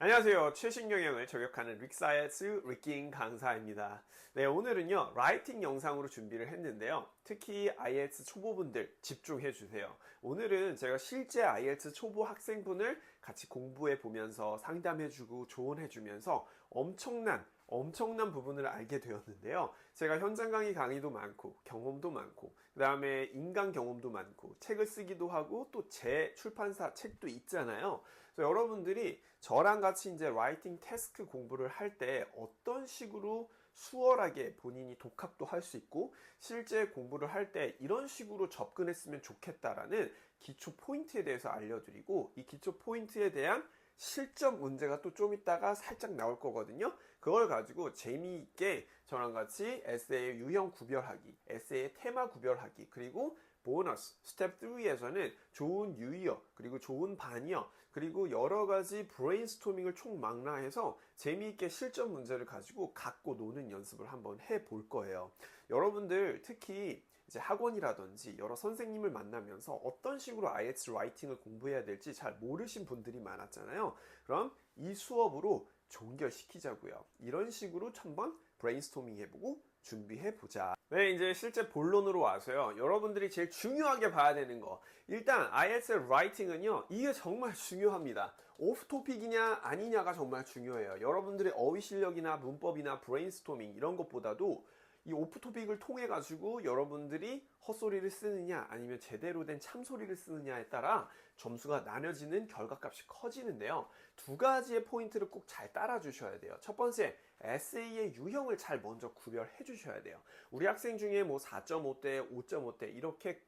안녕하세요. 최신 경영을 저격하는 릭사이언스 리킹 강사입니다. 네, 오늘은요, 라이팅 영상으로 준비를 했는데요. 특히 IELTS 초보분들 집중해 주세요. 오늘은 제가 실제 IELTS 초보 학생분을 같이 공부해 보면서 상담해 주고 조언해 주면서 엄청난 부분을 알게 되었는데요. 제가 현장 강의 강의도 많고 경험도 많고 그 다음에 인강 경험도 많고 책을 쓰기도 하고 또 제 출판사 책도 있잖아요. 그래서 여러분들이 저랑 같이 이제 라이팅 태스크 공부를 할 때 어떤 식으로 수월하게 본인이 독학도 할 수 있고 실제 공부를 할 때 이런 식으로 접근했으면 좋겠다라는 기초 포인트에 대해서 알려드리고 이 기초 포인트에 대한 실전 문제가 또 좀 있다가 살짝 나올 거거든요. 그걸 가지고 재미있게 저랑 같이 에세이의 유형 구별하기, 에세이의 테마 구별하기, 그리고 보너스 스텝 3에서는 좋은 유의어, 그리고 좋은 반의어, 그리고 여러 가지 브레인스토밍을 총망라해서 재미있게 실전 문제를 가지고 갖고 노는 연습을 한번 해볼 거예요. 여러분들 특히 이제 학원이라든지 여러 선생님을 만나면서 어떤 식으로 IELTS 라이팅을 공부해야 될지 잘 모르신 분들이 많았잖아요. 그럼 이 수업으로 종결시키자고요. 이런 식으로 한번 브레인스토밍 해보고 준비해보자. 네, 이제 실제 본론으로 와서요. 여러분들이 제일 중요하게 봐야 되는 거. 일단 IELTS 라이팅은요. 이게 정말 중요합니다. 오프 토픽이냐 아니냐가 정말 중요해요. 여러분들의 어휘 실력이나 문법이나 브레인스토밍 이런 것보다도 이 오프 토픽을 통해 가지고 여러분들이 헛소리를 쓰느냐 아니면 제대로 된 참소리를 쓰느냐에 따라 점수가 나눠지는 결과값이 커지는데요. 두 가지의 포인트를 꼭 잘 따라 주셔야 돼요. 첫 번째, 에세이의 유형을 잘 먼저 구별해 주셔야 돼요. 우리 학생 중에 뭐 4.5대, 5.5대 이렇게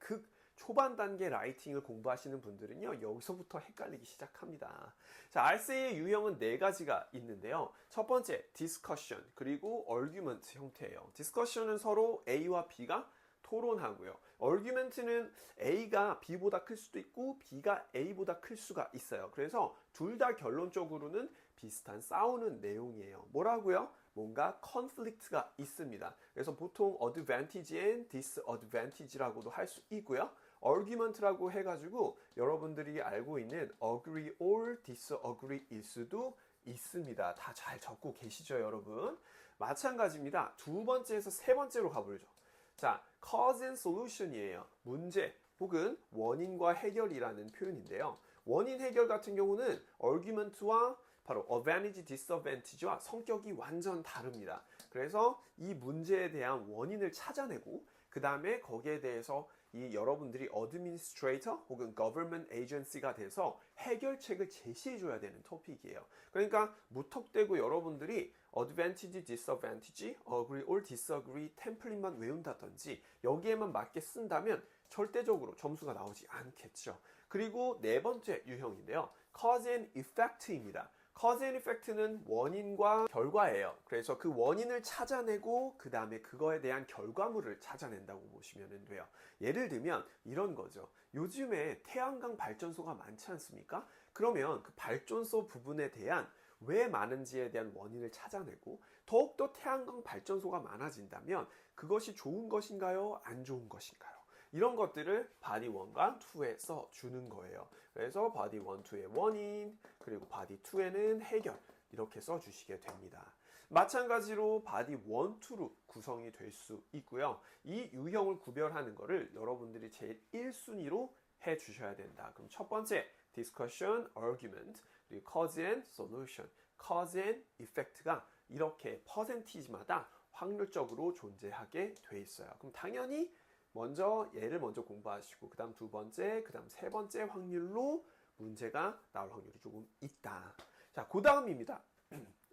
초반 단계 라이팅을 공부하시는 분들은요, 여기서부터 헷갈리기 시작합니다. 자, 에세이의 유형은 네 가지가 있는데요. 첫 번째, 디스커션, 그리고 얼규먼트 형태예요. 디스커션은 서로 A와 B가 토론하고요. 얼규멘트는 A가 B보다 클 수도 있고 B가 A보다 클 수가 있어요. 그래서 둘 다 결론적으로는 비슷한 싸우는 내용이에요. 뭐라고요? 뭔가 컨플릭트가 있습니다. 그래서 보통 advantage and disadvantage라고도 할 수 있고요. argument라고 해가지고 여러분들이 알고 있는 agree or disagree일 수도 있습니다. 다 잘 적고 계시죠, 여러분? 마찬가지입니다. 두 번째에서 세 번째로 가보죠. 자, cause and solution이에요. 문제 혹은 원인과 해결이라는 표현인데요. 원인 해결 같은 경우는 argument와 바로 advantage, disadvantage와 성격이 완전 다릅니다. 그래서 이 문제에 대한 원인을 찾아내고 그 다음에 거기에 대해서 이 여러분들이 administrator 혹은 government agency가 돼서 해결책을 제시해 줘야 되는 토픽이에요. 그러니까 무턱대고 여러분들이 advantage, disadvantage, agree or disagree 템플릿만 외운다든지 여기에만 맞게 쓴다면 절대적으로 점수가 나오지 않겠죠. 그리고 네 번째 유형인데요. cause and effect입니다. cause and effect는 원인과 결과예요. 그래서 그 원인을 찾아내고 그 다음에 그거에 대한 결과물을 찾아낸다고 보시면 돼요. 예를 들면 이런 거죠. 요즘에 태양광 발전소가 많지 않습니까? 그러면 그 발전소 부분에 대한 왜 많은지에 대한 원인을 찾아내고 더욱더 태양광 발전소가 많아진다면 그것이 좋은 것인가요? 안 좋은 것인가요? 이런 것들을 바디 1과 2에 써주는 거예요. 그래서 바디 1, 2의 원인, 그리고 바디 2에는 해결 이렇게 써주시게 됩니다. 마찬가지로 바디 1, 2로 구성이 될 수 있고요. 이 유형을 구별하는 거를 여러분들이 제일 1순위로 해주셔야 된다. 그럼 첫 번째, discussion, argument, 그리고 cause and solution, cause and effect가 이렇게 퍼센티지마다 확률적으로 존재하게 돼 있어요. 그럼 당연히 먼저 얘를 먼저 공부하시고 그 다음 두 번째, 그 다음 세 번째 확률로 문제가 나올 확률이 조금 있다. 자, 그 다음입니다.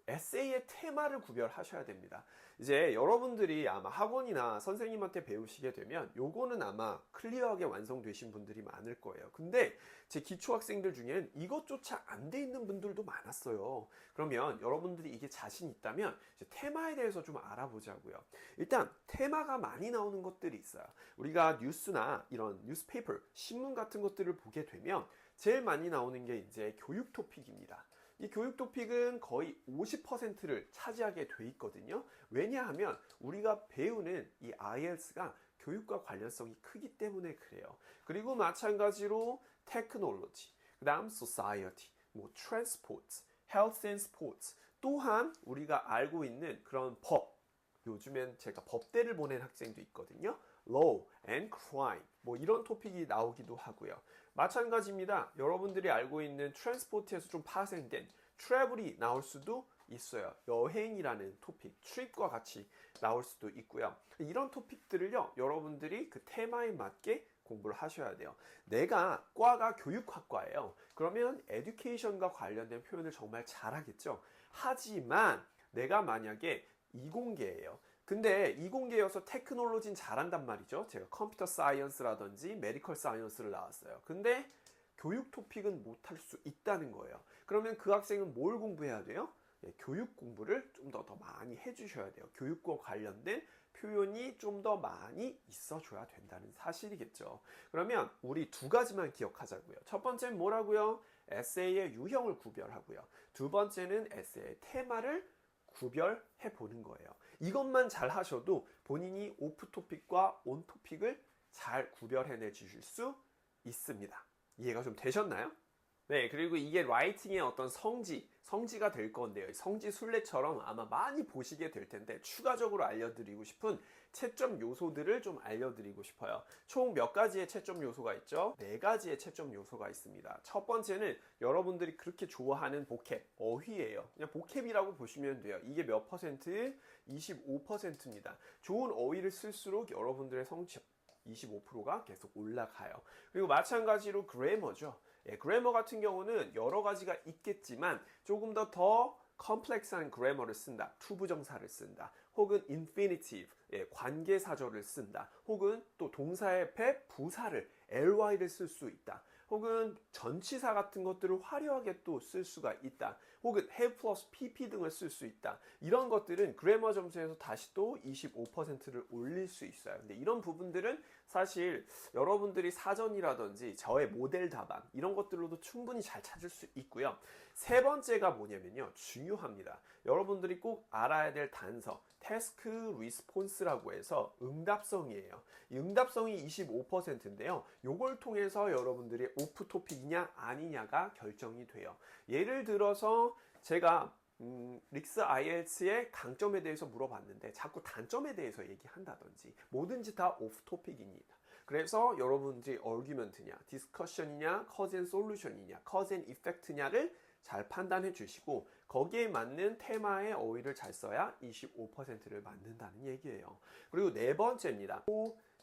에세이의 테마를 구별하셔야 됩니다. 이제 여러분들이 아마 학원이나 선생님한테 배우시게 되면 요거는 아마 클리어하게 완성되신 분들이 많을 거예요. 근데 제 기초학생들 중엔 이것조차 안 돼 있는 분들도 많았어요. 그러면 여러분들이 이게 자신 있다면 이제 테마에 대해서 좀 알아보자고요. 일단 테마가 많이 나오는 것들이 있어요. 우리가 뉴스나 이런 뉴스페이퍼, 신문 같은 것들을 보게 되면 제일 많이 나오는 게 이제 교육 토픽입니다. 이 교육 토픽은 거의 50%를 차지하게 돼 있거든요. 왜냐하면 우리가 배우는 이 IELTS가 교육과 관련성이 크기 때문에 그래요. 그리고 마찬가지로 테크놀로지, 그 다음 society, 뭐 transport, health and sports. 또한 우리가 알고 있는 그런 법. 요즘엔 제가 법대를 보낸 학생도 있거든요. law and crime. 뭐 이런 토픽이 나오기도 하고요. 마찬가지입니다. 여러분들이 알고 있는 트랜스포트에서 좀 파생된 travel이 나올 수도 있어요. 여행이라는 토픽, trip과 같이 나올 수도 있고요. 이런 토픽들을요, 여러분들이 그 테마에 맞게 공부를 하셔야 돼요. 내가 과가 교육학과예요. 그러면 education과 관련된 표현을 정말 잘하겠죠. 하지만 내가 만약에 이공계예요. 근데 이공계여서 테크놀로지는 잘한단 말이죠. 제가 컴퓨터 사이언스라든지 메디컬 사이언스를 나왔어요. 근데 교육 토픽은 못할 수 있다는 거예요. 그러면 그 학생은 뭘 공부해야 돼요? 교육 공부를 좀 더 많이 해주셔야 돼요. 교육과 관련된 표현이 좀 더 많이 있어줘야 된다는 사실이겠죠. 그러면 우리 두 가지만 기억하자고요. 첫 번째는 뭐라고요? 에세이의 유형을 구별하고요. 두 번째는 에세이의 테마를 구별해 보는 거예요. 이것만 잘 하셔도 본인이 오프 토픽과 온 토픽을 잘 구별해내 주실 수 있습니다. 이해가 좀 되셨나요? 네, 그리고 이게 라이팅의 어떤 성지가 될 건데요. 성지 순례처럼 아마 많이 보시게 될 텐데 추가적으로 알려드리고 싶은 채점 요소들을 좀 알려드리고 싶어요. 총 몇 가지의 채점 요소가 있죠? 네 가지의 채점 요소가 있습니다. 첫 번째는 여러분들이 그렇게 좋아하는 보캡, 어휘예요. 그냥 보캡이라고 보시면 돼요. 이게 몇 퍼센트? 25%입니다. 좋은 어휘를 쓸수록 여러분들의 성취 25%가 계속 올라가요. 그리고 마찬가지로 그래머죠. 그래머 같은 경우는 여러 가지가 있겠지만 조금 더 컴플렉스한 그래머를 쓴다. 투부정사를 쓴다. 혹은 infinitive, 관계사절을 쓴다. 혹은 또 동사 옆에 부사를 ly를 쓸 수 있다. 혹은 전치사 같은 것들을 화려하게 또 쓸 수가 있다. 혹은 have plus pp 등을 쓸 수 있다. 이런 것들은 그래머 점수에서 다시 또 25%를 올릴 수 있어요. 근데 이런 부분들은 사실 여러분들이 사전이라든지 저의 모델 답안 이런 것들로도 충분히 잘 찾을 수 있고요. 세 번째가 뭐냐면요. 중요합니다. 여러분들이 꼭 알아야 될 단서 task response라고 해서 응답성이에요. 이 응답성이 25%인데요. 이걸 통해서 여러분들이 오프 토픽이냐 아니냐가 결정이 돼요. 예를 들어서 제가 릭스 IELTS의 강점에 대해서 물어봤는데 자꾸 단점에 대해서 얘기한다든지 뭐든지 다 오프 토픽입니다. 그래서 여러분들이 argument냐, discussion이냐, cause and solution이냐, cause and effect냐를 잘 판단해 주시고 거기에 맞는 테마의 어휘를 잘 써야 25%를 맞는다는 얘기예요. 그리고 네 번째입니다.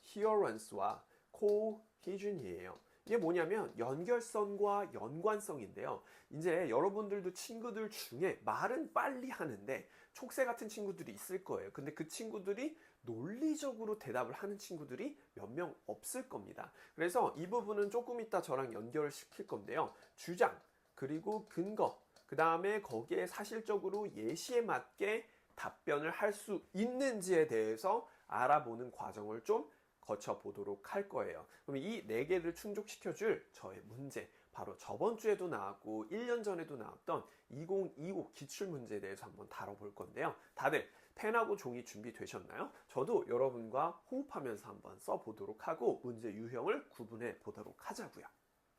coherence와 cohesion이에요. 이게 뭐냐면 연결성과 연관성인데요. 이제 여러분들도 친구들 중에 말은 빨리 하는데 촉새 같은 친구들이 있을 거예요. 근데 그 친구들이 논리적으로 대답을 하는 친구들이 몇 명 없을 겁니다. 그래서 이 부분은 조금 이따 저랑 연결을 시킬 건데요. 주장, 그리고 근거, 그 다음에 거기에 사실적으로 예시에 맞게 답변을 할 수 있는지에 대해서 알아보는 과정을 좀 거쳐보도록 할 거예요. 그럼 이 4개를 충족시켜줄 저의 문제, 바로 저번 주에도 나왔고 1년 전에도 나왔던 2025 기출문제에 대해서 한번 다뤄볼 건데요. 다들 펜하고 종이 준비되셨나요? 저도 여러분과 호흡하면서 한번 써보도록 하고 문제 유형을 구분해 보도록 하자고요.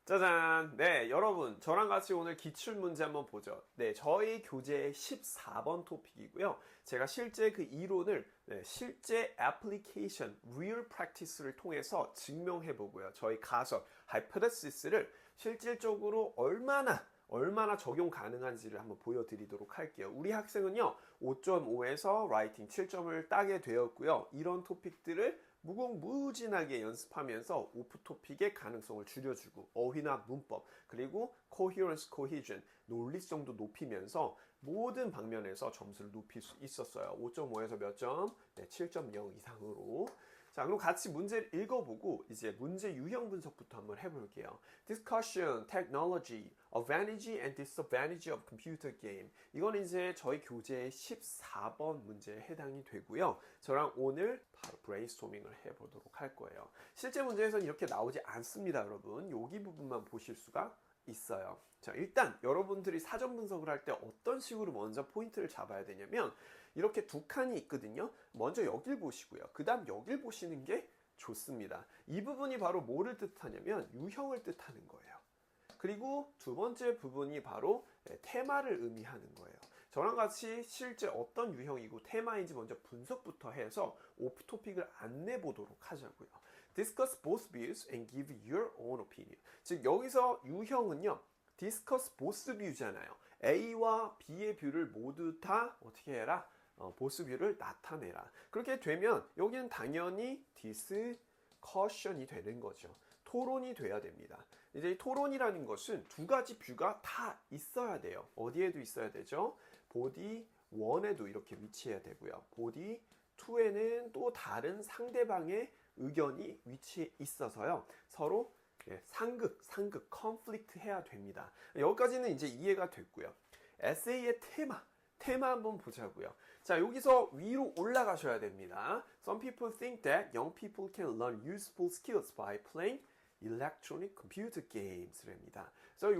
짜잔! 네, 여러분, 저랑 같이 오늘 기출문제 한번 보죠. 네, 저희 교재의 14번 토픽이고요. 제가 실제 그 이론을 실제 application, real practice를 통해서 증명해 보고요. 저희 가설, hypothesis를 실질적으로 얼마나 적용 가능한지를 한번 보여드리도록 할게요. 우리 학생은요, 5.5에서 라이팅 7점을 따게 되었고요. 이런 토픽들을 무궁무진하게 연습하면서 오프 토픽의 가능성을 줄여주고 어휘나 문법 그리고 coherence, cohesion, 논리성도 높이면서 모든 방면에서 점수를 높일 수 있었어요. 5.5에서 몇 점? 네, 7.0 이상으로. 자, 그럼 같이 문제를 읽어보고 이제 문제 유형 분석부터 한번 해볼게요. Discussion, technology, advantage and disadvantage of computer game. 이건 이제 저희 교재의 14번 문제에 해당이 되고요. 저랑 오늘 바로 브레인스토밍을 해보도록 할 거예요. 실제 문제에서는 이렇게 나오지 않습니다, 여러분. 여기 부분만 보실 수가 있어요. 자, 일단 여러분들이 사전 분석을 할 때 어떤 식으로 먼저 포인트를 잡아야 되냐면 이렇게 두 칸이 있거든요. 먼저 여길 보시고요. 그 다음 여길 보시는 게 좋습니다. 이 부분이 바로 뭐를 뜻하냐면 유형을 뜻하는 거예요. 그리고 두 번째 부분이 바로 테마를 의미하는 거예요. 저랑 같이 실제 어떤 유형이고 테마인지 먼저 분석부터 해서 오프 토픽을 안내 보도록 하자고요. Discuss both views and give your own opinion. 즉 여기서 유형은요. Discuss both view잖아요. A와 B의 뷰를 모두 다 어떻게 해라? 보스 뷰를 나타내라. 그렇게 되면 여기는 당연히 discussion이 되는 거죠. 토론이 돼야 됩니다. 이제 토론이라는 것은 두 가지 뷰가 다 있어야 돼요. 어디에도 있어야 되죠? 보디 1에도 이렇게 위치해야 되고요. 보디 2에는 또 다른 상대방의 의견이 위치해 있어서요. 서로 상극, 컨플릭트 해야 됩니다. 여기까지는 이제 이해가 됐고요. 에세이의 테마 한번 보자고요. 자, 여기서 위로 올라가셔야 됩니다. Some people think that young people can learn useful skills by playing electronic computer games랍니다. 그래서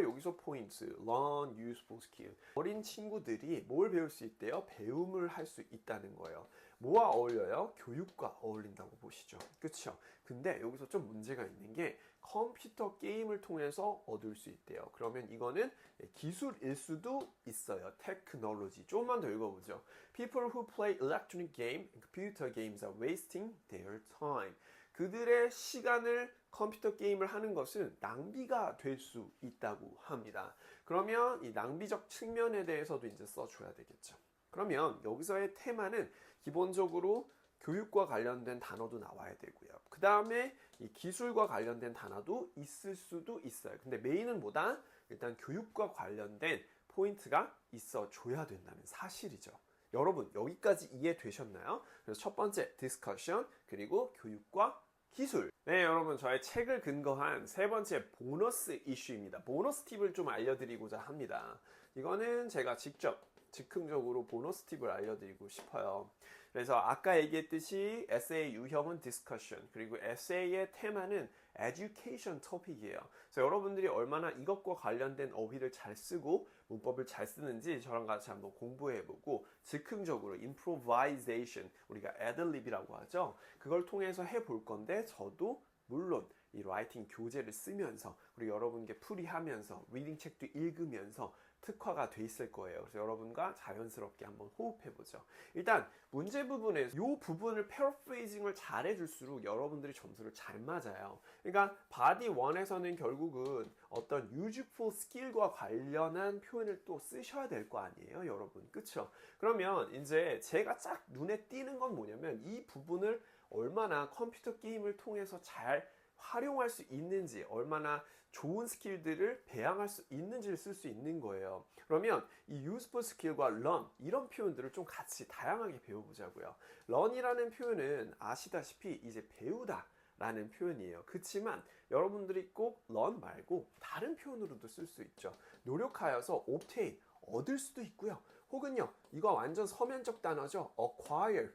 여기서 포인트, learn useful skill. 어린 친구들이 뭘 배울 수 있대요? 배움을 할 수 있다는 거예요. 뭐와 어울려요? 교육과 어울린다고 보시죠. 그쵸? 근데 여기서 좀 문제가 있는 게 컴퓨터 게임을 통해서 얻을 수 있대요. 그러면 이거는 기술일 수도 있어요. 테크놀로지. 조금만 더 읽어보죠. People who play electronic game and computer games are wasting their time. 그들의 시간을 컴퓨터 게임을 하는 것은 낭비가 될 수 있다고 합니다. 그러면 이 낭비적 측면에 대해서도 이제 써줘야 되겠죠. 그러면 여기서의 테마는 기본적으로 교육과 관련된 단어도 나와야 되고요. 그 다음에 이 기술과 관련된 단어도 있을 수도 있어요. 근데 메인은 뭐다? 일단 교육과 관련된 포인트가 있어줘야 된다는 사실이죠. 여러분 여기까지 이해되셨나요? 그래서 첫 번째 디스커션 그리고 교육과 기술. 네, 여러분 저의 책을 근거한 세 번째 보너스 이슈입니다. 보너스 팁을 좀 알려드리고자 합니다. 이거는 제가 직접 즉흥적으로 보너스 팁을 알려드리고 싶어요. 그래서 아까 얘기했듯이 에세이 유형은 디스커션 그리고 에세이의 테마는 education 토픽이에요. 그래서 여러분들이 얼마나 이것과 관련된 어휘를 잘 쓰고 문법을 잘 쓰는지 저랑 같이 한번 공부해보고 즉흥적으로 improvisation 우리가 애들립이라고 하죠. 그걸 통해서 해볼 건데 저도 물론 이 라이팅 교재를 쓰면서 그리고 여러분께 풀이하면서 리딩 책도 읽으면서 특화가 돼 있을 거예요. 그래서 여러분과 자연스럽게 한번 호흡해보죠. 일단 문제 부분에서 이 부분을 패러프레이징을 잘 해줄수록 여러분들이 점수를 잘 맞아요. 그러니까 바디 1에서는 결국은 어떤 useful skill과 관련한 표현을 또 쓰셔야 될 거 아니에요, 여러분. 그쵸? 그러면 이제 제가 딱 눈에 띄는 건 뭐냐면 이 부분을 얼마나 컴퓨터 게임을 통해서 잘 활용할 수 있는지 얼마나 좋은 스킬들을 배양할 수 있는지를 쓸 수 있는 거예요. 그러면 이 useful skill과 learn 이런 표현들을 좀 같이 다양하게 배워보자고요. learn이라는 표현은 아시다시피 이제 배우다 라는 표현이에요. 그렇지만 여러분들이 꼭 learn 말고 다른 표현으로도 쓸 수 있죠. 노력하여서 obtain 얻을 수도 있고요. 혹은요 이거 완전 서면적 단어죠. acquire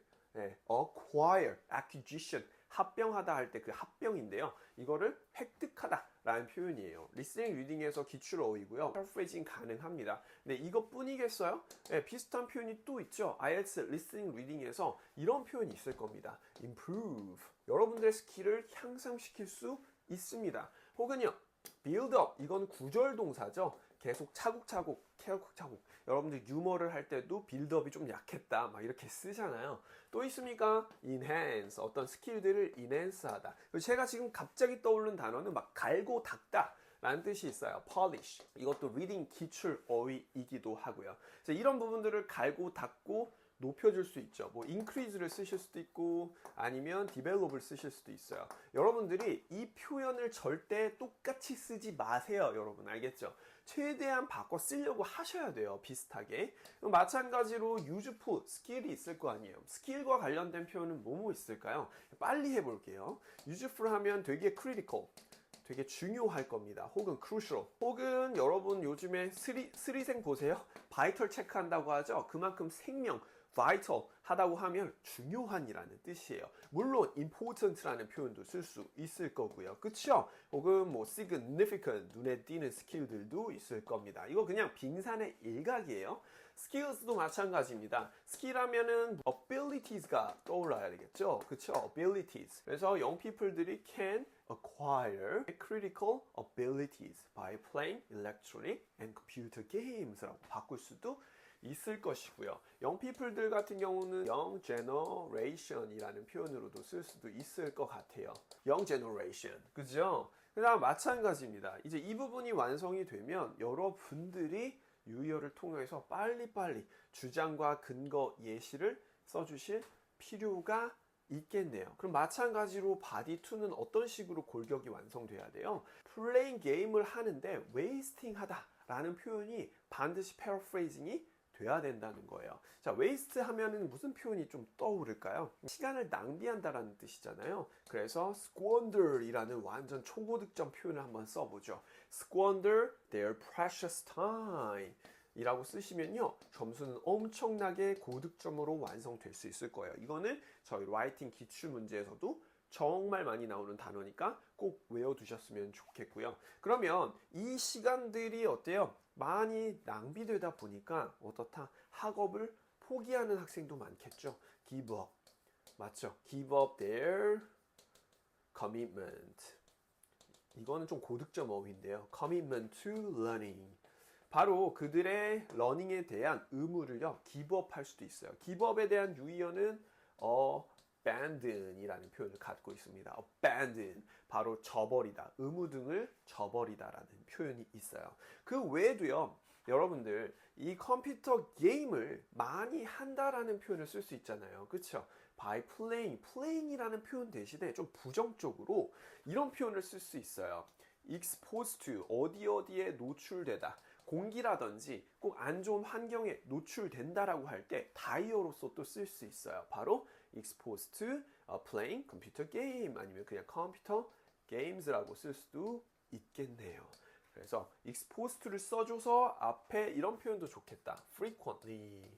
acquire, acquisition 합병하다 할 때 그 합병인데요. 이거를 획득하다 라는 표현이에요. 리스닝 리딩에서 기출 어휘고요. 패러프레이징 가능합니다. 근데 이것뿐이겠어요? 비슷한 표현이 또 있죠. IELTS 리스닝 리딩에서 이런 표현이 있을 겁니다. improve. 여러분들의 스킬을 향상시킬 수 있습니다. 혹은요. build up. 이건 구절 동사죠. 계속 차곡차곡 여러분들 유머를 할 때도 빌드업이 좀 약했다 막 이렇게 쓰잖아요. 또 있습니까? enhance 어떤 스킬들을 enhance 하다. 제가 지금 갑자기 떠오른 단어는 막 갈고 닦다 라는 뜻이 있어요. polish 이것도 리딩 기출 어휘이기도 하고요. 이런 부분들을 갈고 닦고 높여줄 수 있죠. 뭐 increase를 쓰실 수도 있고 아니면 develop을 쓰실 수도 있어요. 여러분들이 이 표현을 절대 똑같이 쓰지 마세요. 여러분 알겠죠? 최대한 바꿔 쓰려고 하셔야 돼요. 비슷하게. 마찬가지로 useful, 스킬이 있을 거 아니에요. 스킬과 관련된 표현은 뭐뭐 있을까요? 빨리 해볼게요. useful 하면 되게 critical, 되게 중요할 겁니다. 혹은 crucial. 혹은 여러분 요즘에 스리생 보세요. 바이털 체크한다고 하죠. 그만큼 생명, vital 하다고 하면 중요한이라는 뜻이에요. 물론 important라는 표현도 쓸 수 있을 거고요. 그쵸? 혹은 뭐 significant 눈에 띄는 스킬들도 있을 겁니다. 이거 그냥 빙산의 일각이에요. skills도 마찬가지입니다. skill 하면은 abilities가 떠올라야 되겠죠. 그쵸? abilities. 그래서 young people들이 can acquire critical abilities by playing electronic and computer games라고 바꿀 수도 있을 것이고요. young people들 같은 경우는 young generation이라는 표현으로도 쓸 수도 있을 것 같아요. young generation. 그죠? 그다음 마찬가지입니다. 이제 이 부분이 완성이 되면 여러분들이 유의어를 통해서 빨리빨리 주장과 근거 예시를 써주실 필요가 있겠네요. 그럼 마찬가지로 body 2는 어떤 식으로 골격이 완성돼야 돼요? 플레잉 게임을 하는데 웨이스팅 하다 라는 표현이 반드시 패러프레이징이 돼야 된다는 거예요. 자, waste 하면은 무슨 표현이 좀 떠오를까요? 시간을 낭비한다라는 뜻이잖아요. 그래서 squander이라는 완전 초고득점 표현을 한번 써보죠. squander their precious time 이라고 쓰시면요, 점수는 엄청나게 고득점으로 완성될 수 있을 거예요. 이거는 저희 라이팅 기출 문제에서도 정말 많이 나오는 단어니까 꼭 외워두셨으면 좋겠고요. 그러면 이 시간들이 어때요? 많이 낭비되다 보니까 어떻다? 학업을 포기하는 학생도 많겠죠. give up. 맞죠? give up their commitment. 이거는 좀 고득점 어휘인데요. commitment to learning. 바로 그들의 러닝에 대한 의무를요, give up 할 수도 있어요. give up에 대한 유의어는 abandon이라는 표현을 갖고 있습니다. abandon, 바로 저버리다, 의무 등을 저버리다라는 표현이 있어요. 그 외에도요, 여러분들 이 컴퓨터 게임을 많이 한다라는 표현을 쓸 수 있잖아요. 그쵸? by playing이라는 표현 대신에 좀 부정적으로 이런 표현을 쓸 수 있어요. exposed to, 어디에 노출되다. 공기라든지 꼭 안 좋은 환경에 노출된다라고 할 때 다이어로서 또 쓸 수 있어요. 바로 exposed to playing computer game 아니면 그냥 컴퓨터 games라고 쓸 수도 있겠네요. 그래서 exposed to를 써줘서 앞에 이런 표현도 좋겠다. frequently.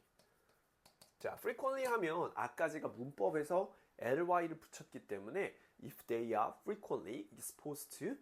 자, frequently 하면 아까 제가 문법에서 ly를 붙였기 때문에 if they are frequently exposed to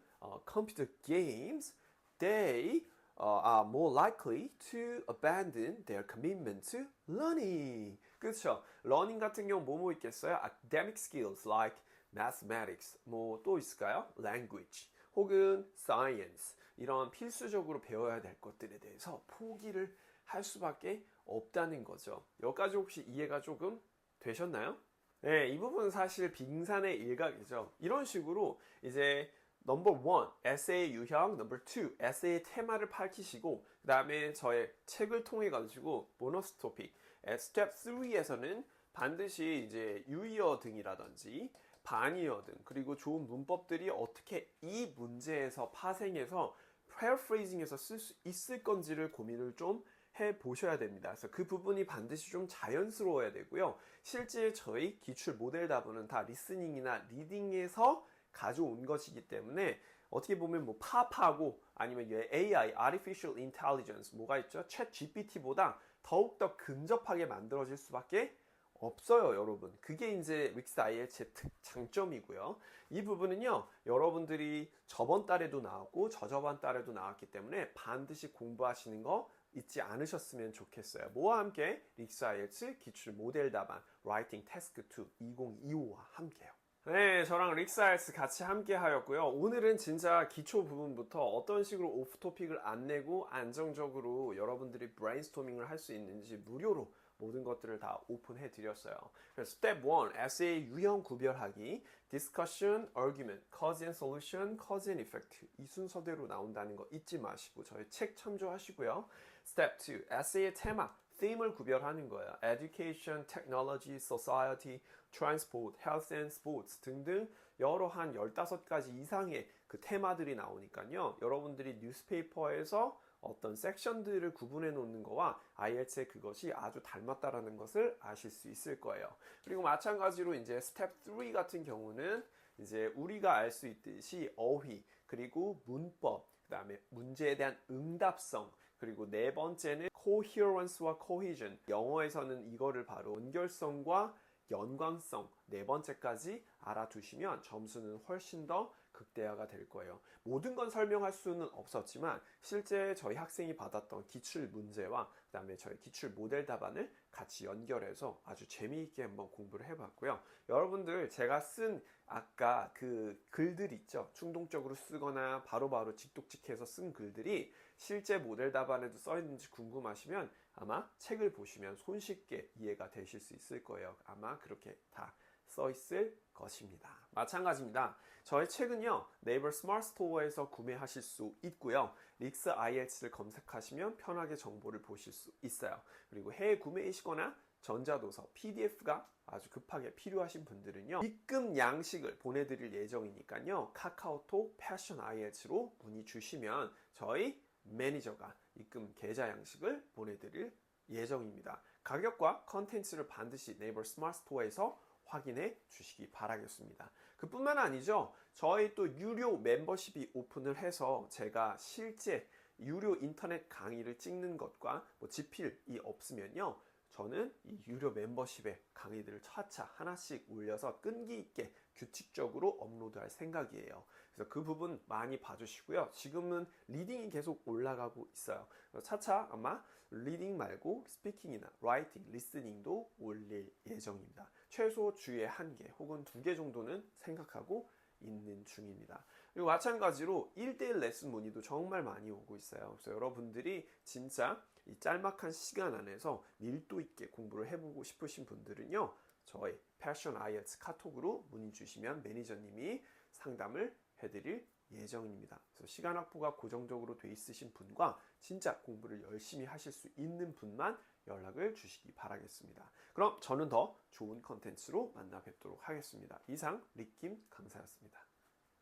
computer games, they are more likely to abandon their commitment to learning. 그렇죠? learning 같은 경우 뭐뭐 있겠어요? academic skills like mathematics. 뭐 또 있을까요? language. 혹은 science. 이런 필수적으로 배워야 될 것들에 대해서 포기를 할 수밖에 없다는 거죠. 여기까지 혹시 이해가 조금 되셨나요? 네, 이 부분은 사실 빙산의 일각이죠. 이런 식으로 이제 넘버 1, 에세이 유형, 넘버 2, 에세이 테마를 밝히시고 그 다음에 저의 책을 통해 가지고 보너스 토픽 스텝 3에서는 반드시 이제 유의어 등이라든지 반의어 등 그리고 좋은 문법들이 어떻게 이 문제에서 파생해서 패러프레이징해서 쓸 수 있을 건지를 고민을 좀 해보셔야 됩니다. 그래서 그 부분이 반드시 좀 자연스러워야 되고요. 실제 저희 기출 모델 답은 다 리스닝이나 리딩에서 가져온 것이기 때문에 어떻게 보면 뭐 팝하고 아니면 AI, Artificial Intelligence 뭐가 있죠? 챗 GPT보다 더욱더 근접하게 만들어질 수밖에 없어요, 여러분. 그게 이제 릭스 IELTS의 장점이고요. 이 부분은요, 여러분들이 저번 달에도 나왔고 저저번 달에도 나왔기 때문에 반드시 공부하시는 거 잊지 않으셨으면 좋겠어요. 뭐와 함께? 릭스 IELTS 기출 모델 답안 라이팅 태스크 2 2025와 함께요. 네, 저랑 릭스 IELTS 같이 함께 하였고요. 오늘은 진짜 기초 부분부터 어떤 식으로 오프 토픽을 안 내고 안정적으로 여러분들이 브레인스토밍을 할 수 있는지 무료로 모든 것들을 다 오픈해 드렸어요. 그래서 스텝 1, 에세이 유형 구별하기, discussion, argument, cause and solution, cause and effect 이 순서대로 나온다는 거 잊지 마시고 저희 책 참조하시고요. 스텝 2, 에세이의 테마, theme을 구별하는 거예요. education, technology, society, transport, health and sports 등등 여러 한 15가지 이상의 그 테마들이 나오니까요. 여러분들이 뉴스페이퍼에서 어떤 섹션들을 구분해 놓는 거와 IELTS의 그것이 아주 닮았다라는 것을 아실 수 있을 거예요. 그리고 마찬가지로 이제 스텝 3 같은 경우는 이제 우리가 알 수 있듯이 어휘, 그리고 문법, 그 다음에 문제에 대한 응답성, 그리고 네 번째는 coherence와 cohesion. 영어에서는 이거를 바로 연결성과 연관성 네 번째까지 알아두시면 점수는 훨씬 더 극대화가 될 거예요. 모든 건 설명할 수는 없었지만 실제 저희 학생이 받았던 기출 문제와 그 다음에 저희 기출 모델 답안을 같이 연결해서 아주 재미있게 한번 공부를 해봤고요. 여러분들 제가 쓴 아까 그 글들 있죠. 충동적으로 쓰거나 바로바로 직독직해서 쓴 글들이 실제 모델 답안에도 써있는지 궁금하시면 아마 책을 보시면 손쉽게 이해가 되실 수 있을 거예요. 아마 그렇게 다 써있을 것입니다. 마찬가지입니다. 저의 책은요, 네이버 스마트 스토어에서 구매하실 수 있고요. 릭스 IELTS를 검색하시면 편하게 정보를 보실 수 있어요. 그리고 해외 구매이시거나 전자도서 PDF가 아주 급하게 필요하신 분들은요, 입금 양식을 보내드릴 예정이니까요, 카카오톡 패션 IELTS로 문의 주시면 저희 매니저가 입금 계좌 양식을 보내드릴 예정입니다. 가격과 컨텐츠를 반드시 네이버 스마트 스토어에서 확인해 주시기 바라겠습니다. 그뿐만 아니죠. 저희 또 유료 멤버십이 오픈을 해서 제가 실제 유료 인터넷 강의를 찍는 것과 뭐 지필이 없으면요, 저는 이 유료 멤버십에 강의들을 차차 하나씩 올려서 끈기 있게 규칙적으로 업로드할 생각이에요. 그래서 그 부분 많이 봐주시고요. 지금은 리딩이 계속 올라가고 있어요. 차차 아마 리딩 말고 스피킹이나 라이팅, 리스닝도 올릴 예정입니다. 최소 주에 1개 혹은 2개 정도는 생각하고 있는 중입니다. 그리고 마찬가지로 1대1 레슨 문의도 정말 많이 오고 있어요. 그래서 여러분들이 진짜 이 짤막한 시간 안에서 밀도 있게 공부를 해보고 싶으신 분들은요, 저희 패션 IELTS 카톡으로 문의 주시면 매니저님이 상담을 해드릴 예정입니다. 그래서 시간 확보가 고정적으로 돼 있으신 분과 진짜 공부를 열심히 하실 수 있는 분만 연락을 주시기 바라겠습니다. 그럼 저는 더 좋은 컨텐츠로 만나 뵙도록 하겠습니다. 이상 릭킴 강사였습니다.